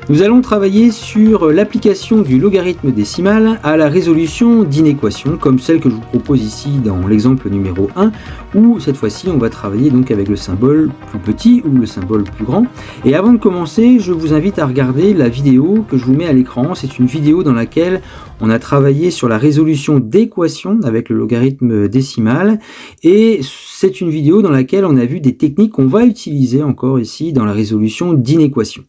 Nous allons travailler sur l'application du logarithme décimal à la résolution d'inéquations, comme celle que je vous propose ici dans l'exemple numéro 1, où cette fois-ci on va travailler donc avec le symbole plus petit ou le symbole plus grand. Et avant de commencer, je vous invite à regarder la vidéo que je vous mets à l'écran. C'est une vidéo dans laquelle on a travaillé sur la résolution d'équations avec le logarithme décimal, et c'est une vidéo dans laquelle on a vu des techniques qu'on va utiliser encore ici dans la résolution d'inéquations.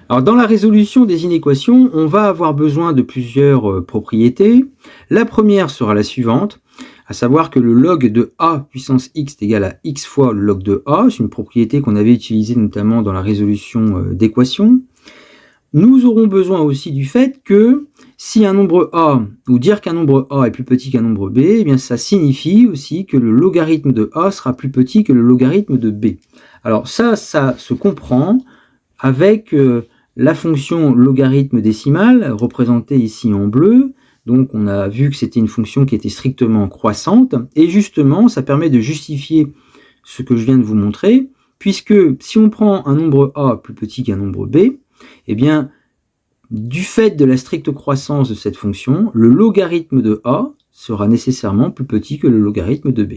Alors dans la résolution des inéquations, on va avoir besoin de plusieurs propriétés. La première sera la suivante, à savoir que le log de a puissance x est égal à x fois le log de a. C'est une propriété qu'on avait utilisée notamment dans la résolution d'équations. Nous aurons besoin aussi du fait que si un nombre a, ou dire qu'un nombre a est plus petit qu'un nombre b, eh bien ça signifie aussi que le logarithme de a sera plus petit que le logarithme de b. Alors ça se comprend avec la fonction logarithme décimal, représentée ici en bleu. Donc on a vu que c'était une fonction qui était strictement croissante, et justement ça permet de justifier ce que je viens de vous montrer, puisque si on prend un nombre a plus petit qu'un nombre b, eh bien du fait de la stricte croissance de cette fonction, le logarithme de a sera nécessairement plus petit que le logarithme de b.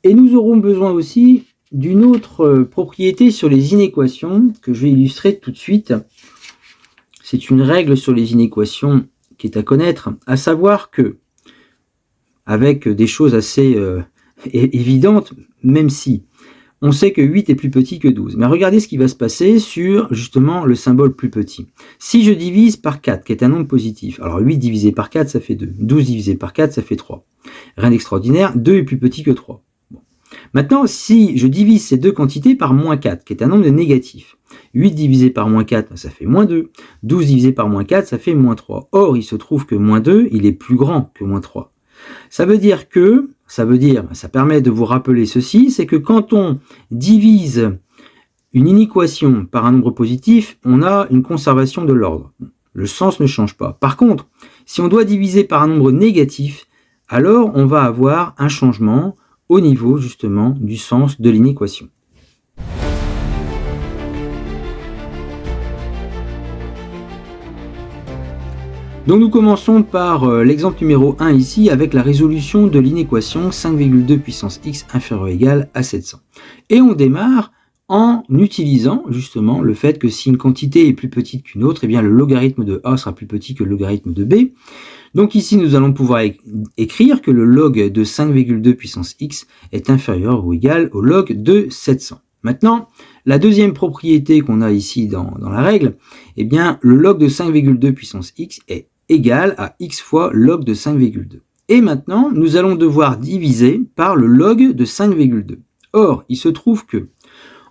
Et nous aurons besoin aussi d'une autre propriété sur les inéquations que je vais illustrer tout de suite. C'est une règle sur les inéquations qui est à connaître, à savoir que, avec des choses assez évidentes, même si on sait que 8 est plus petit que 12, mais regardez ce qui va se passer sur justement le symbole plus petit. Si je divise par 4, qui est un nombre positif, alors 8 divisé par 4, ça fait 2, 12 divisé par 4, ça fait 3. Rien d'extraordinaire, 2 est plus petit que 3. Maintenant, si je divise ces deux quantités par moins 4, qui est un nombre de négatif, 8 divisé par moins 4, ça fait moins 2. 12 divisé par moins 4, ça fait moins 3. Or, il se trouve que moins 2, il est plus grand que moins 3. Ça permet de vous rappeler ceci, c'est que quand on divise une inéquation par un nombre positif, on a une conservation de l'ordre. Le sens ne change pas. Par contre, si on doit diviser par un nombre négatif, alors on va avoir un changement au niveau justement du sens de l'inéquation. Donc nous commençons par l'exemple numéro 1 ici avec la résolution de l'inéquation 5,2 puissance x inférieur ou égal à 700. Et on démarre en utilisant justement le fait que si une quantité est plus petite qu'une autre, eh bien le logarithme de a sera plus petit que le logarithme de b. Donc ici, nous allons pouvoir écrire que le log de 5,2 puissance x est inférieur ou égal au log de 700. Maintenant, la deuxième propriété qu'on a ici dans la règle, eh bien, le log de 5,2 puissance x est égal à x fois log de 5,2. Et maintenant, nous allons devoir diviser par le log de 5,2. Or, il se trouve que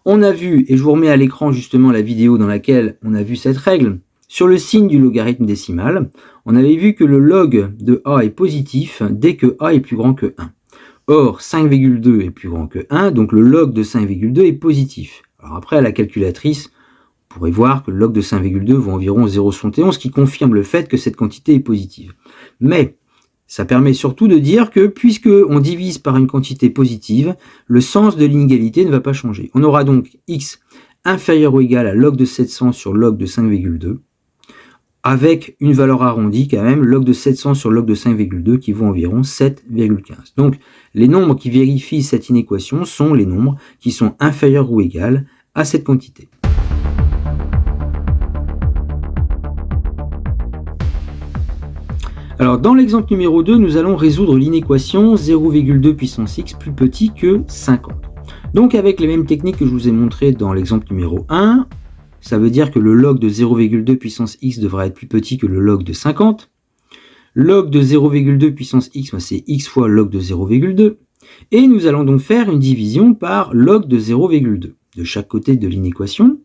on a vu, et je vous remets à l'écran justement la vidéo dans laquelle on a vu cette règle, sur le signe du logarithme décimal, on avait vu que le log de a est positif dès que a est plus grand que 1. Or, 5,2 est plus grand que 1, donc le log de 5,2 est positif. Alors après, à la calculatrice, on pourrait voir que le log de 5,2 vaut environ 0,71, ce qui confirme le fait que cette quantité est positive. Mais ça permet surtout de dire que, puisque on divise par une quantité positive, le sens de l'inégalité ne va pas changer. On aura donc x inférieur ou égal à log de 700 sur log de 5,2, avec une valeur arrondie quand même, log de 700 sur log de 5,2 qui vaut environ 7,15. Donc les nombres qui vérifient cette inéquation sont les nombres qui sont inférieurs ou égaux à cette quantité. Alors dans l'exemple numéro 2, nous allons résoudre l'inéquation 0,2 puissance x plus petit que 50. Donc avec les mêmes techniques que je vous ai montrées dans l'exemple numéro 1, ça veut dire que le log de 0,2 puissance x devra être plus petit que le log de 50. Log de 0,2 puissance x, c'est x fois log de 0,2. Et nous allons donc faire une division par log de 0,2 de chaque côté de l'inéquation.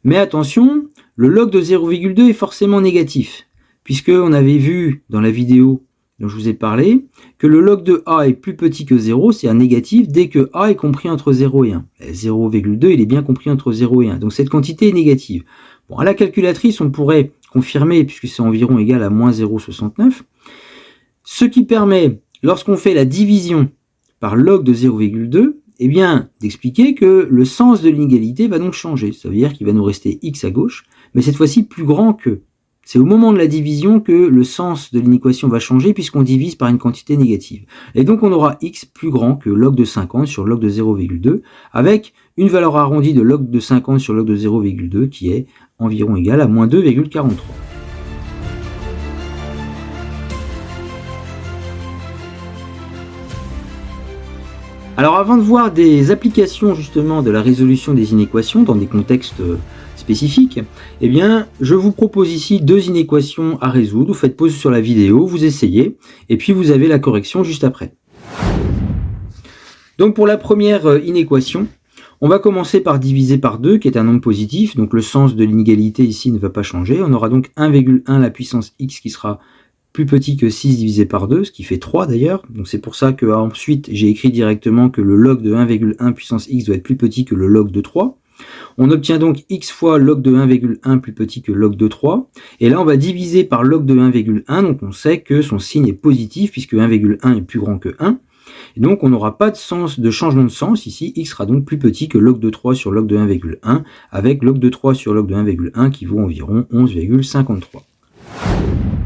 Mais attention, le log de 0,2 est forcément négatif, puisqu'on avait vu dans la vidéo dont je vous ai parlé que le log de a est plus petit que 0, c'est un négatif, dès que a est compris entre 0 et 1. 0,2, il est bien compris entre 0 et 1, donc cette quantité est négative. Bon, à la calculatrice, on pourrait confirmer, puisque c'est environ égal à moins 0,69, ce qui permet, lorsqu'on fait la division par log de 0,2, eh bien, d'expliquer que le sens de l'inégalité va donc changer. Ça veut dire qu'il va nous rester x à gauche, mais cette fois-ci plus grand que. C'est au moment de la division que le sens de l'inéquation va changer puisqu'on divise par une quantité négative. Et donc on aura x plus grand que log de 50 sur log de 0,2 avec une valeur arrondie de log de 50 sur log de 0,2 qui est environ égale à moins 2,43. Alors avant de voir des applications justement de la résolution des inéquations dans des contextes spécifiques, eh bien, je vous propose ici deux inéquations à résoudre. Vous faites pause sur la vidéo, vous essayez, et puis vous avez la correction juste après. Donc pour la première inéquation, on va commencer par diviser par 2, qui est un nombre positif, donc le sens de l'inégalité ici ne va pas changer. On aura donc 1,1 la puissance x qui sera plus petit que 6 divisé par 2, ce qui fait 3 d'ailleurs. Donc c'est pour ça que ensuite j'ai écrit directement que le log de 1,1 puissance x doit être plus petit que le log de 3. On obtient donc x fois log de 1,1 plus petit que log de 3. Et là, on va diviser par log de 1,1. Donc on sait que son signe est positif puisque 1,1 est plus grand que 1. Et donc on n'aura pas de changement de sens. Ici, x sera donc plus petit que log de 3 sur log de 1,1 avec log de 3 sur log de 1,1 qui vaut environ 11,53.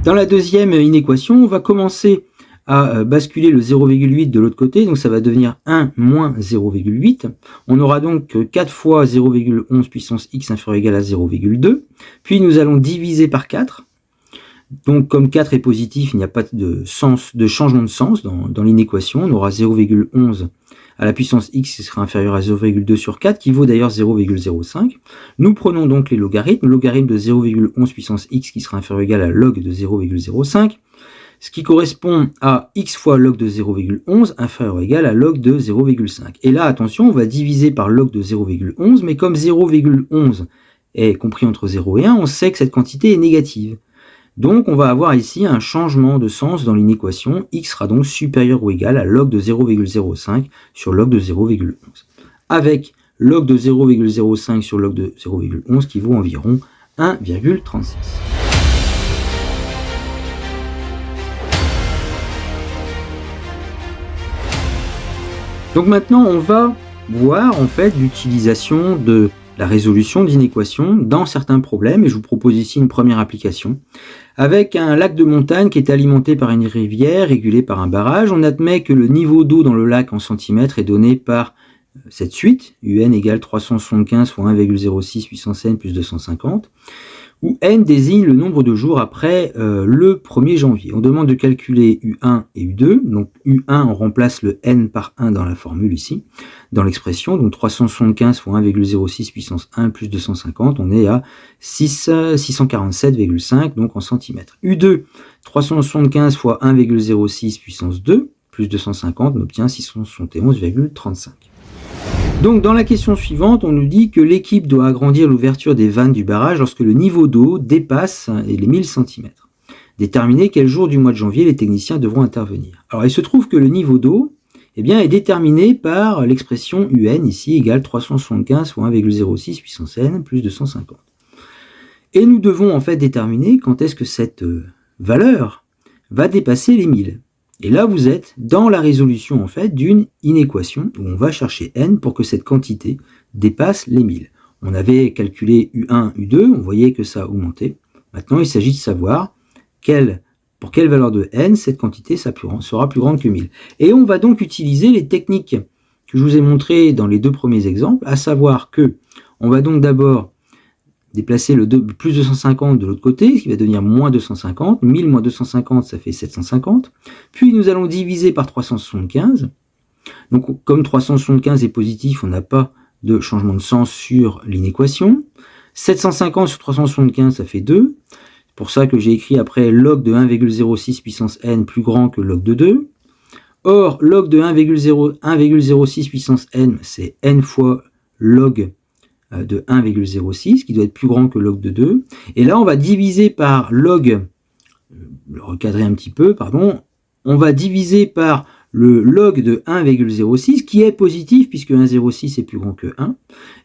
Dans la deuxième inéquation, on va commencer à basculer le 0,8 de l'autre côté, donc ça va devenir 1 moins 0,8. On aura donc 4 fois 0,11 puissance x inférieur ou égal à 0,2. Puis nous allons diviser par 4. Donc comme 4 est positif, il n'y a pas de changement de sens dans l'inéquation. On aura 0,11 à la puissance x qui sera inférieur à 0,2 sur 4, qui vaut d'ailleurs 0,05. Nous prenons donc les logarithmes. Le logarithme de 0,11 puissance x qui sera inférieur ou égal à log de 0,05. Ce qui correspond à x fois log de 0,11 inférieur ou égal à log de 0,5. Et là, attention, on va diviser par log de 0,11, mais comme 0,11 est compris entre 0 et 1, on sait que cette quantité est négative. Donc, on va avoir ici un changement de sens dans l'inéquation. X sera donc supérieur ou égal à log de 0,05 sur log de 0,11. Avec log de 0,05 sur log de 0,11 qui vaut environ 1,36. Donc maintenant, on va voir en fait l'utilisation de la résolution d'inéquations dans certains problèmes. Et je vous propose ici une première application. Avec un lac de montagne qui est alimenté par une rivière régulée par un barrage, on admet que le niveau d'eau dans le lac en centimètres est donné par cette suite, UN égale 375 fois 1,06 puissance n plus 250, où n désigne le nombre de jours après le 1er janvier. On demande de calculer U1 et U2. Donc U1, on remplace le n par 1 dans la formule ici, dans l'expression. Donc 375 fois 1,06 puissance 1 plus 250, on est à 647,5 donc en centimètres. U2, 375 fois 1,06 puissance 2 plus 250, on obtient 671,35. Donc dans la question suivante, on nous dit que l'équipe doit agrandir l'ouverture des vannes du barrage lorsque le niveau d'eau dépasse les 1000 cm. Déterminer quel jour du mois de janvier les techniciens devront intervenir. Alors il se trouve que le niveau d'eau est déterminé par l'expression UN ici égale 375 fois 1,06 puissance n plus 250. Et nous devons en fait déterminer quand est-ce que cette valeur va dépasser les 1000. Et là, vous êtes dans la résolution en fait d'une inéquation où on va chercher n pour que cette quantité dépasse les 1000. On avait calculé U1, U2, on voyait que ça augmentait. Maintenant, il s'agit de savoir pour quelle valeur de n cette quantité sera plus grande que 1000. Et on va donc utiliser les techniques que je vous ai montrées dans les deux premiers exemples, à savoir que on va donc d'abord déplacer le plus 250 de l'autre côté, ce qui va devenir moins 250. 1000 moins 250, ça fait 750. Puis nous allons diviser par 375. Donc comme 375 est positif, on n'a pas de changement de sens sur l'inéquation. 750 sur 375, ça fait 2. C'est pour ça que j'ai écrit après log de 1,06 puissance n plus grand que log de 2. Or, log de 1,06 puissance n, c'est n fois log de 1,06 qui doit être plus grand que log de 2. Et là, on va diviser par log, le recadrer un petit peu, pardon, on va diviser par le log de 1,06 qui est positif puisque 1,06 est plus grand que 1.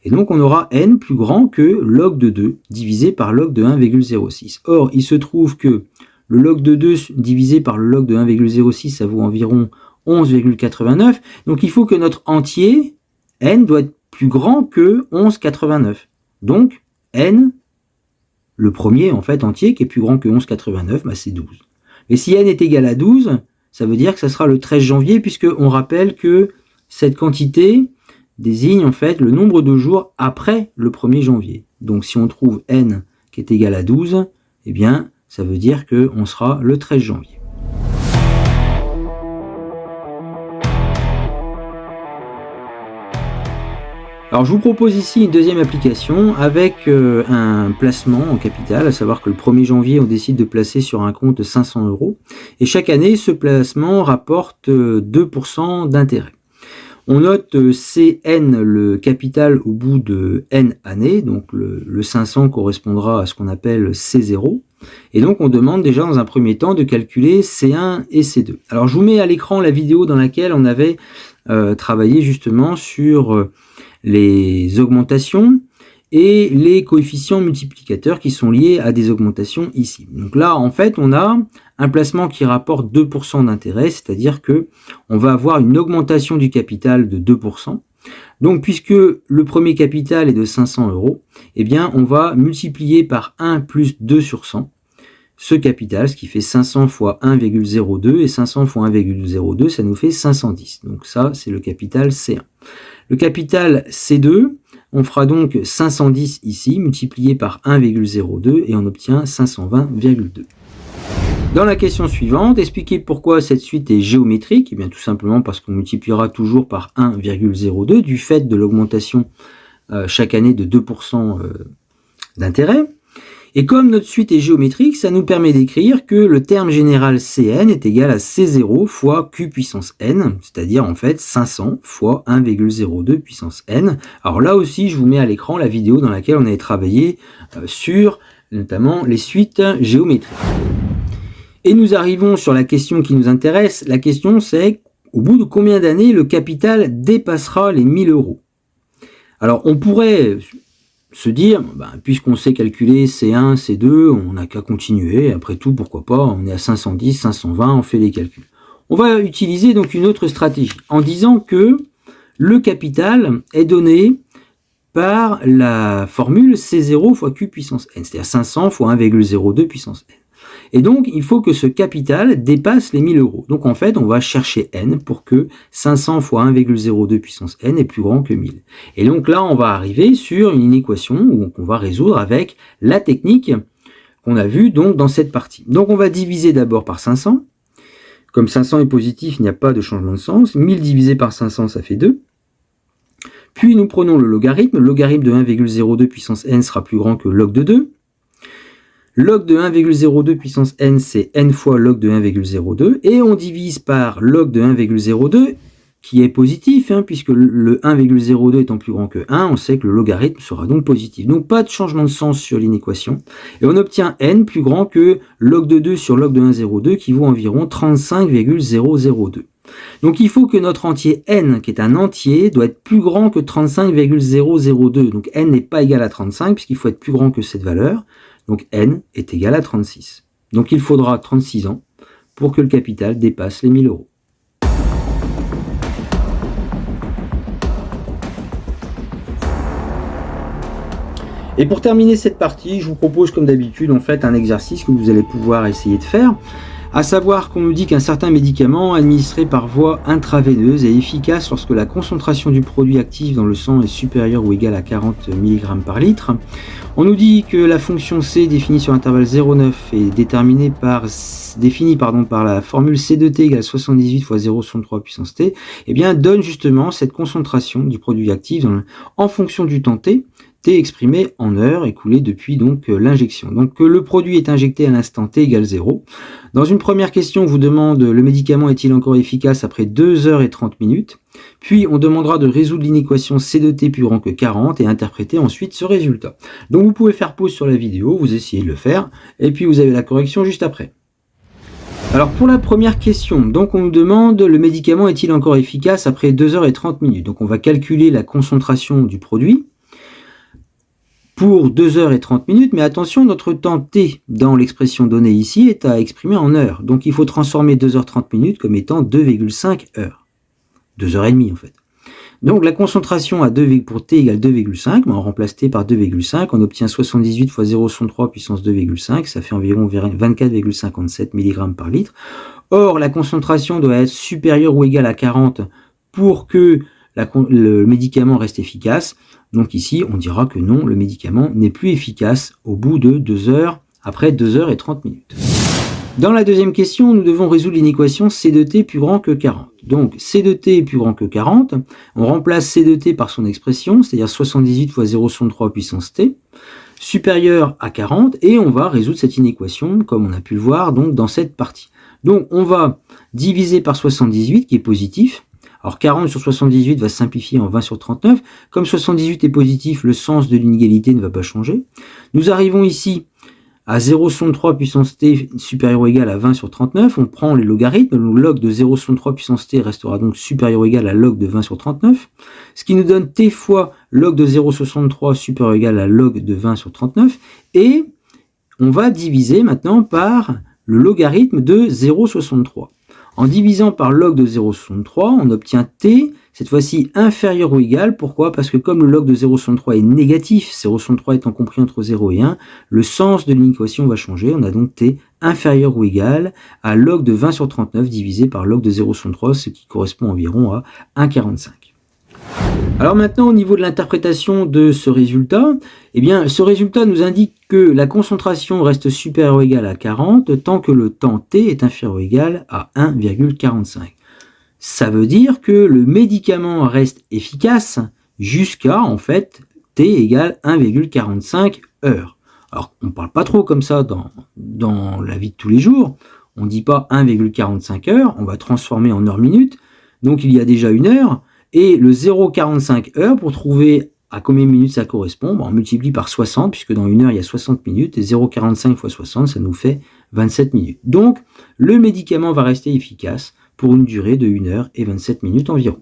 Et donc, on aura n plus grand que log de 2 divisé par log de 1,06. Or, il se trouve que le log de 2 divisé par le log de 1,06, ça vaut environ 11,89. Donc il faut que notre entier, n, doit être plus grand que 11,89. Donc n, le premier en fait entier qui est plus grand que 11,89, bah, c'est 12. Mais si n est égal à 12, ça veut dire que ça sera le 13 janvier, puisqu'on rappelle que cette quantité désigne en fait le nombre de jours après le 1er janvier. Donc si on trouve n qui est égal à 12, eh bien ça veut dire qu'on sera le 13 janvier. Alors je vous propose ici une deuxième application avec un placement en capital, à savoir que le 1er janvier on décide de placer sur un compte 500 € et chaque année ce placement rapporte 2% d'intérêt. On note Cn, le capital au bout de n années, donc le 500 correspondra à ce qu'on appelle C0, et donc on demande déjà dans un premier temps de calculer C1 et C2. Alors je vous mets à l'écran la vidéo dans laquelle on avait travaillé justement sur les augmentations et les coefficients multiplicateurs qui sont liés à des augmentations ici. Donc là, en fait, on a un placement qui rapporte 2% d'intérêt, c'est-à-dire que on va avoir une augmentation du capital de 2%. Donc, puisque le premier capital est de 500 €, eh bien, on va multiplier par 1 plus 2 sur 100 ce capital, ce qui fait 500 fois 1,02, et 500 fois 1,02, ça nous fait 510. Donc ça, c'est le capital C1. Le capital C2, on fera donc 510 ici, multiplié par 1,02, et on obtient 520,2. Dans la question suivante, expliquez pourquoi cette suite est géométrique. Eh bien, tout simplement parce qu'on multipliera toujours par 1,02 du fait de l'augmentation chaque année de 2% d'intérêt. Et comme notre suite est géométrique, ça nous permet d'écrire que le terme général Cn est égal à C0 fois Q puissance n, c'est-à-dire en fait 500 fois 1,02 puissance n. Alors là aussi, je vous mets à l'écran la vidéo dans laquelle on avait travaillé sur notamment les suites géométriques. Et nous arrivons sur la question qui nous intéresse. La question c'est, au bout de combien d'années le capital dépassera les 1000 €? Alors on pourrait se dire, puisqu'on sait calculer C1, C2, on n'a qu'à continuer, après tout, pourquoi pas, on est à 510, 520, on fait les calculs. On va utiliser donc une autre stratégie, en disant que le capital est donné par la formule C0 fois Q puissance n, c'est-à-dire 500 fois 1,02 puissance n. Et donc, il faut que ce capital dépasse les 1000 €. Donc, en fait, on va chercher n pour que 500 fois 1,02 puissance n est plus grand que 1000. Et donc là, on va arriver sur une équation qu'on va résoudre avec la technique qu'on a vue donc dans cette partie. Donc, on va diviser d'abord par 500. Comme 500 est positif, il n'y a pas de changement de sens. 1000 divisé par 500, ça fait 2. Puis, nous prenons le logarithme. Le logarithme de 1,02 puissance n sera plus grand que log de 2. Log de 1,02 puissance n, c'est n fois log de 1,02, et on divise par log de 1,02, qui est positif, puisque le 1,02 étant plus grand que 1, on sait que le logarithme sera donc positif. Donc pas de changement de sens sur l'inéquation, et on obtient n plus grand que log de 2 sur log de 1,02, qui vaut environ 35,002. Donc il faut que notre entier n, qui est un entier, doit être plus grand que 35,002. Donc n n'est pas égal à 35, puisqu'il faut être plus grand que cette valeur. Donc n est égal à 36. Donc il faudra 36 ans pour que le capital dépasse les 1000 €. Et pour terminer cette partie, je vous propose comme d'habitude en fait un exercice que vous allez pouvoir essayer de faire. À savoir qu'on nous dit qu'un certain médicament administré par voie intraveineuse est efficace lorsque la concentration du produit actif dans le sang est supérieure ou égale à 40 mg par litre. On nous dit que la fonction C définie sur l'intervalle 0,9 est définie par la formule C de t égale 78 fois 0,63 puissance t, et bien donne justement cette concentration du produit actif en fonction du temps t exprimé en heures écoulées depuis donc l'injection. Donc le produit est injecté à l'instant t égale 0. Dans une première question, on vous demande le médicament est-il encore efficace après 2 heures et 30 minutes. Puis on demandera de résoudre l'inéquation C de t plus grand que 40 et interpréter ensuite ce résultat. Donc vous pouvez faire pause sur la vidéo, vous essayez de le faire, et puis vous avez la correction juste après. Alors pour la première question, donc on nous demande le médicament est-il encore efficace après 2 heures et 30 minutes. Donc on va calculer la concentration du produit. pour 2 heures et 30 minutes, mais attention, notre temps t dans l'expression donnée ici est à exprimer en heures. Donc il faut transformer 2 heures 30 minutes comme étant 2,5 heures. 2 heures et demie en fait. Donc la concentration pour t égale 2,5, on remplace t par 2,5, on obtient 78 fois 0,63 puissance 2,5, ça fait environ 24,57 mg par litre. Or la concentration doit être supérieure ou égale à 40 pour que le médicament reste efficace. Donc ici, on dira que non, le médicament n'est plus efficace au bout de 2 heures, après 2 heures et 30 minutes. Dans la deuxième question, nous devons résoudre l'inéquation C de t plus grand que 40. Donc C de t est plus grand que 40, on remplace C de t par son expression, c'est-à-dire 78 fois 0,63 puissance t, supérieur à 40, et on va résoudre cette inéquation, comme on a pu le voir donc dans cette partie. Donc on va diviser par 78, qui est positif. Alors 40 sur 78 va simplifier en 20 sur 39. Comme 78 est positif, le sens de l'inégalité ne va pas changer. Nous arrivons ici à 0,63 puissance t supérieur ou égal à 20 sur 39. On prend les logarithmes. Le log de 0,63 puissance t restera donc supérieur ou égal à log de 20 sur 39. Ce qui nous donne t fois log de 0,63 supérieur ou égal à log de 20 sur 39. Et on va diviser maintenant par le logarithme de 0,63. En divisant par log de 0,63, on obtient t, cette fois-ci inférieur ou égal. Pourquoi? Parce que comme le log de 0,63 est négatif, 0,63 étant compris entre 0 et 1, le sens de l'inéquation va changer. On a donc t inférieur ou égal à log de 20 sur 39 divisé par log de 0,63, ce qui correspond environ à 1,45. Alors maintenant, au niveau de l'interprétation de ce résultat, eh bien, ce résultat nous indique que la concentration reste supérieure ou égale à 40 tant que le temps t est inférieur ou égal à 1,45. Ça veut dire que le médicament reste efficace jusqu'à, en fait, t égale 1,45 heures. Alors, on ne parle pas trop comme ça dans la vie de tous les jours. On ne dit pas 1,45 heures, on va transformer en heure-minute. Donc, il y a déjà une heure. Et le 0,45 heures, pour trouver à combien de minutes ça correspond, on multiplie par 60, puisque dans une heure, il y a 60 minutes, et 0,45 fois 60, ça nous fait 27 minutes. Donc, le médicament va rester efficace pour une durée de 1 heure et 27 minutes environ.